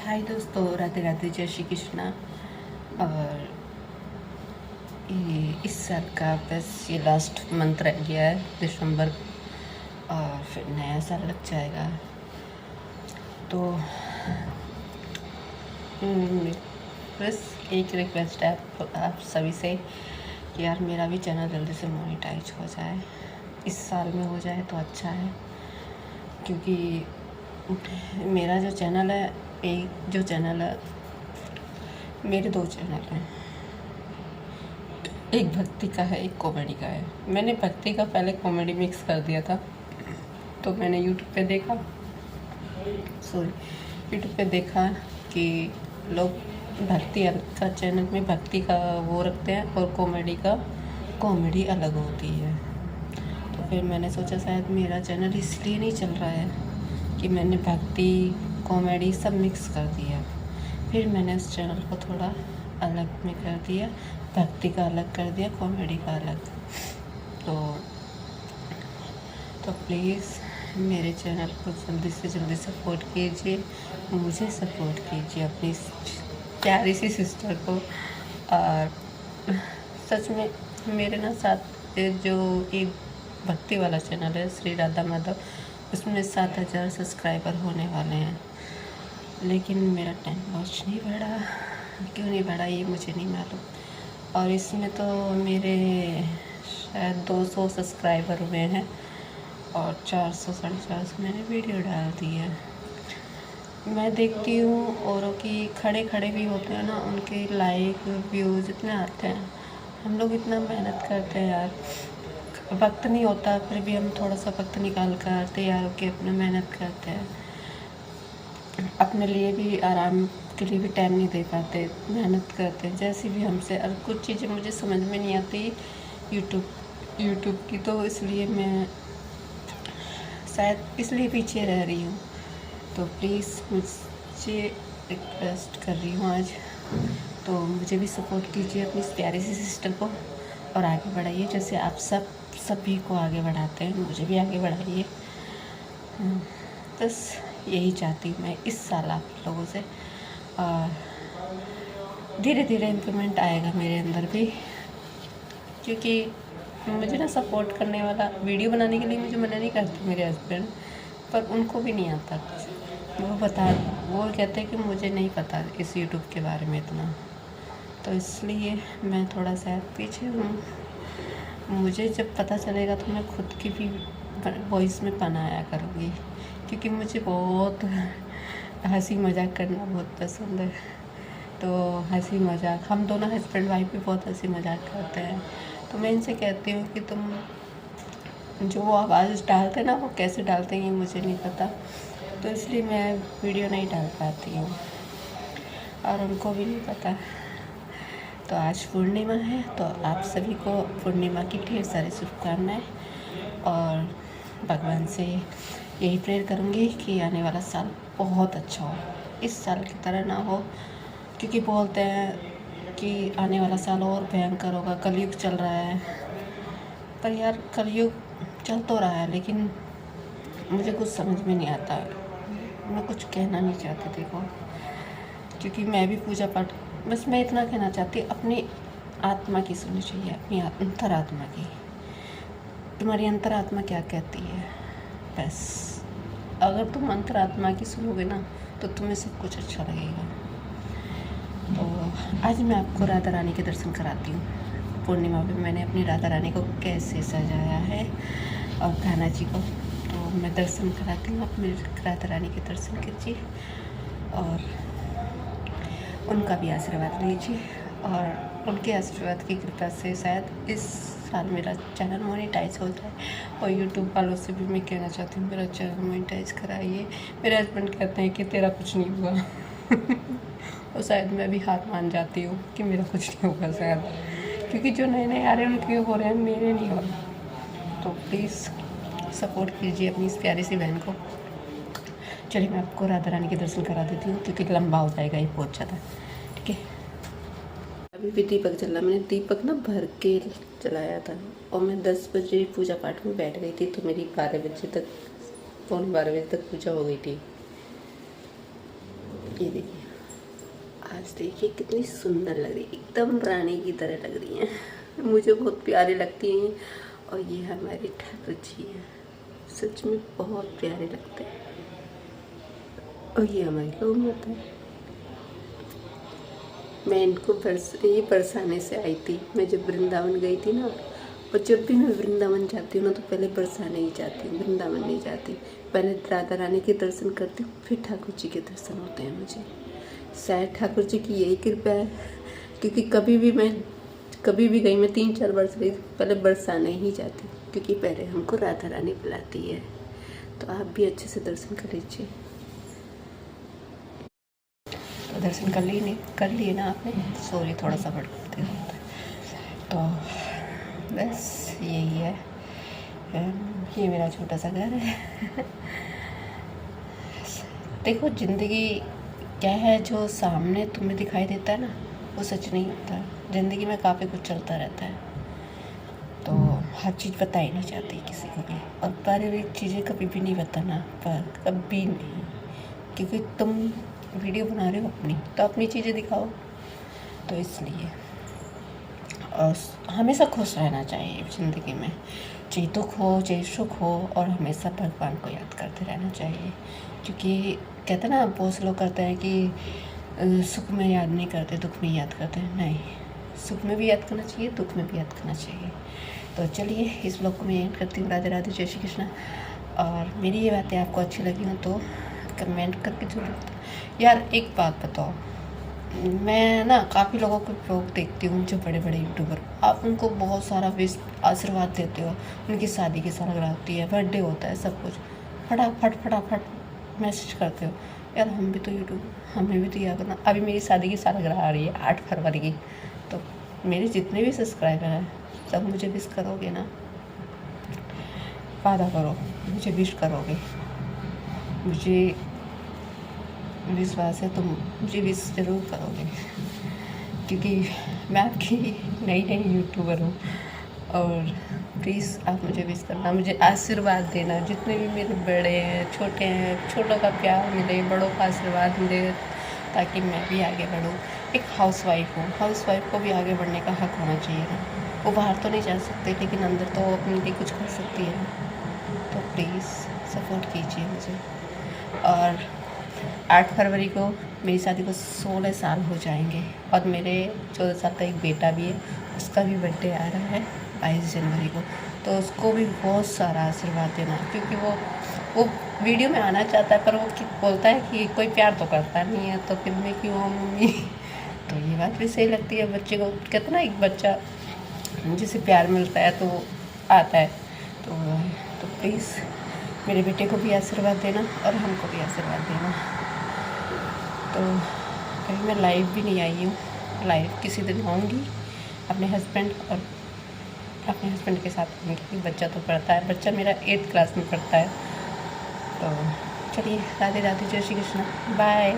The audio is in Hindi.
हाय दोस्तों, राधे राधे, जय श्री कृष्णा। और इस साल का बस ये लास्ट मंथ रह गया है, दिसंबर, और फिर नया साल लग जाएगा। तो बस एक रिक्वेस्ट है आप सभी से कि यार मेरा भी चैनल जल्दी से मोनेटाइज हो जाए, इस साल में हो जाए तो अच्छा है। क्योंकि मेरा जो चैनल है, मेरे दो चैनल हैं, एक भक्ति का है, एक कॉमेडी का है। मैंने भक्ति का पहले कॉमेडी मिक्स कर दिया था, तो मैंने यूट्यूब पे देखा कि लोग भक्ति का चैनल में भक्ति का वो रखते हैं और कॉमेडी का कॉमेडी अलग होती है। तो फिर मैंने सोचा शायद मेरा चैनल इसलिए नहीं चल रहा है कि मैंने भक्ति कॉमेडी सब मिक्स कर दिया। फिर मैंने उस चैनल को थोड़ा अलग में कर दिया, भक्ति का अलग कर दिया, कॉमेडी का अलग। तो प्लीज़ मेरे चैनल को जल्दी से जल्दी सपोर्ट कीजिए, मुझे सपोर्ट कीजिए, अपनी प्यारी सी सिस्टर को। और सच में मेरे साथ जो एक भक्ति वाला चैनल है, श्री राधा माधव, उसमें 7,000 सब्सक्राइबर होने वाले हैं, लेकिन मेरा टाइम वॉच नहीं बढ़ा। क्यों नहीं बढ़ा ये मुझे नहीं मालूम। और इसमें तो मेरे शायद 200 सब्सक्राइबर हुए हैं और 400 साढ़े 400 मैंने वीडियो डाल दी है। मैं देखती हूँ औरों की खड़े भी होते हैं ना, उनके लाइक व्यूज़ इतने आते हैं। हम लोग इतना मेहनत करते हैं यार, वक्त नहीं होता, फिर भी हम थोड़ा सा वक्त निकाल कर तैयार होकर अपना मेहनत करते हैं। अपने लिए भी, आराम के लिए भी टाइम नहीं दे पाते, मेहनत करते हैं जैसी भी हमसे। और कुछ चीज़ें मुझे समझ में नहीं आती यूट्यूब की, तो इसलिए मैं शायद इसलिए पीछे रह रही हूँ। तो प्लीज़ मुझे रिक्वेस्ट कर रही हूँ आज, तो मुझे भी सपोर्ट कीजिए अपनी इस प्यारी सी सिस्टर को, और आगे बढ़ाइए जैसे आप सभी को आगे बढ़ाते हैं, मुझे भी आगे बढ़ाइए। बस यही चाहती हूँ मैं इस साल आप लोगों से। और धीरे धीरे इम्प्रूवमेंट आएगा मेरे अंदर भी, क्योंकि मुझे सपोर्ट करने वाला, वीडियो बनाने के लिए मुझे मना नहीं करते मेरे हस्बैंड, पर उनको भी नहीं आता कुछ। वो कहते हैं कि मुझे नहीं पता इस यूट्यूब के बारे में इतना, तो इसलिए मैं थोड़ा सा पीछे हूँ। मुझे जब पता चलेगा तो मैं खुद की भी वॉइस में बनाया करूँगी, क्योंकि मुझे बहुत हंसी मजाक करना बहुत पसंद है। तो हंसी मजाक, हम दोनों हस्बैंड वाइफ भी बहुत हंसी मजाक करते हैं। तो मैं इनसे कहती हूँ कि तुम जो आवाज़ डालते ना, वो कैसे डालते हैं मुझे नहीं पता, तो इसलिए मैं वीडियो नहीं डाल पाती हूँ और उनको भी नहीं पता। तो आज पूर्णिमा है, तो आप सभी को पूर्णिमा की ढेर सारी शुभकामनाएं, और भगवान से यही प्रेयर करूँगी कि आने वाला साल बहुत अच्छा हो, इस साल की तरह ना हो। क्योंकि बोलते हैं कि आने वाला साल और भयंकर होगा, कलयुग चल रहा है। पर यार कलयुग चल तो रहा है, लेकिन मुझे कुछ समझ में नहीं आता। मैं कुछ कहना नहीं चाहती, देखो, क्योंकि मैं भी पूजा पाठ, बस मैं इतना कहना चाहती, अपनी आत्मा की सुननी चाहिए, अपनी अंतरात्मा की। तुम्हारी अंतरात्मा क्या कहती है, बस अगर तुम अंतरात्मा की सुनोगे ना, तो तुम्हें सब कुछ अच्छा लगेगा। तो आज मैं आपको राधा रानी के दर्शन कराती हूँ। पूर्णिमा पे मैंने अपनी राधा रानी को कैसे सजाया है, और कान्हा जी को, तो मैं दर्शन कराती हूँ। आप मेरे राधा रानी के दर्शन कीजिए और उनका भी आशीर्वाद लीजिए, और उनके आशीर्वाद की कृपा से शायद इस साल मेरा चैनल मोनेटाइज हो जाए। और यूट्यूब वालों से भी मैं कहना चाहती हूँ, मेरा चैनल मोनेटाइज कराइए। मेरे हस्बैंड कहते हैं कि तेरा कुछ नहीं हुआ और शायद मैं भी हार मान जाती हूँ कि मेरा कुछ नहीं होगा शायद, क्योंकि जो नए नए आ रहे हैं उनके हो रहे हैं, मेरे नहीं हो। तो प्लीज़ सपोर्ट कीजिए अपनी इस प्यारी सी बहन को। चलिए मैं आपको राधा रानी के दर्शन करा देती हूँ, क्योंकि लंबा हो जाएगा ये बहुत ज़्यादा, ठीक है। अभी भी दीपक जला, मैंने दीपक भर के जलाया था, और मैं 10 बजे पूजा पाठ में बैठ गई थी, तो मेरी 12 बजे तक, पौने 12 बजे तक पूजा हो गई थी। ये देखिए, आज देखिए कितनी सुंदर लग रही है, एकदम रानी की तरह लग रही हैं। मुझे बहुत प्यारी लगती हैं। और ये हमारी ठाकुर जी हैं, सच में बहुत प्यारे लगते हैं। और ये हमारी गौ माता है। मैं इनको ये बरसाने से आई थी। मैं जब वृंदावन गई थी ना, और जब भी मैं वृंदावन जाती हूँ ना, तो पहले बरसाने ही जाती हूँ, वृंदावन नहीं जाती। पहले राधा रानी के दर्शन करती हूँ, फिर ठाकुर जी के दर्शन होते हैं मुझे। शायद ठाकुर जी की यही कृपा है, क्योंकि कभी भी गई, मैं 3-4 वर्ष गई, पहले बरसाने ही जाती हूँ, क्योंकि पहले हमको राधा रानी बुलाती है। तो आप भी अच्छे से दर्शन कर लीजिए। तो दर्शन कर लिए ना आपने? सॉरी, थोड़ा सा भटकते होते। तो बस यही है, ये मेरा छोटा सा घर है। देखो, ज़िंदगी क्या है, जो सामने तुम्हें दिखाई देता है ना, वो सच नहीं होता। ज़िंदगी में काफ़ी कुछ चलता रहता है, तो हर चीज़ बताई नहीं जाती किसी को भी। और पारिवारिक चीज़ें कभी भी नहीं बताना, पर कभी नहीं, क्योंकि तुम वीडियो बना रहे हो अपनी, तो अपनी चीज़ें दिखाओ। तो इसलिए और हमेशा खुश रहना चाहिए ज़िंदगी में, चाहे दुख हो चाहे सुख हो, और हमेशा भगवान को याद करते रहना चाहिए। क्योंकि कहते हैं ना, बहुत से लोग करते हैं कि सुख में याद नहीं करते, दुख में याद करते हैं। नहीं, सुख में भी याद करना चाहिए, दुख में भी याद करना चाहिए। तो चलिए, इस ब्लॉग को मैं एंड करती हूँ। राधे राधे, जय श्री कृष्ण। और मेरी ये बातें आपको अच्छी लगी हो तो कमेंट करके जरूर। यार एक बात बताओ, मैं ना काफ़ी लोगों के ब्लॉग देखती हूँ, जो बड़े बड़े यूट्यूबर, आप उनको बहुत सारा आशीर्वाद देते हो। उनकी शादी की सालगिरह होती है, बर्थडे होता है, सब कुछ फटाफट मैसेज करते हो। यार हम भी तो हमें भी तो याद करना। अभी मेरी शादी की सालगिरह आ रही है 8 फरवरी की, तो मेरे जितने भी सब्सक्राइबर हैं सब मुझे विश करोगे ना? वादा करो मुझे विश करोगे। मुझे विश्वास है तुम मुझे विश ज़रूर करोगे, क्योंकि मैं आपकी नई यूट्यूबर हूँ। और प्लीज़ आप मुझे विश करना, मुझे आशीर्वाद देना। जितने भी मेरे बड़े हैं, छोटे हैं, छोटों का प्यार मिले, बड़ों का आशीर्वाद मिले, ताकि मैं भी आगे बढ़ूँ। एक हाउसवाइफ हूँ, हाउसवाइफ को भी आगे बढ़ने का हक होना चाहिए ना। वो बाहर तो नहीं जा सकते, लेकिन अंदर तो अपने लिए कुछ कर सकती है। तो प्लीज़ सपोर्ट कीजिए मुझे। और 8 फरवरी को मेरी शादी को 16 साल हो जाएंगे, और मेरे 14 साल का एक बेटा भी है, उसका भी बर्थडे आ रहा है 22 जनवरी को। तो उसको भी बहुत सारा आशीर्वाद देना, क्योंकि वो वीडियो में आना चाहता है, पर वो बोलता है कि कोई प्यार तो करता नहीं है, तो फिर मैं क्यों हूँ मम्मी। तो ये बात भी सही लगती है। बच्चे को कहते ना, एक बच्चा जिसे प्यार मिलता है तो आता है। तो प्लीज़ मेरे बेटे को भी आशीर्वाद देना, और हमको भी आशीर्वाद देना। तो अभी मैं लाइव भी नहीं आई हूँ, लाइव किसी दिन आऊँगी अपने हस्बैंड के साथ, क्योंकि बच्चा तो पढ़ता है। बच्चा मेरा 8th क्लास में पढ़ता है। तो चलिए, राधे राधे, जय श्री कृष्ण, बाय।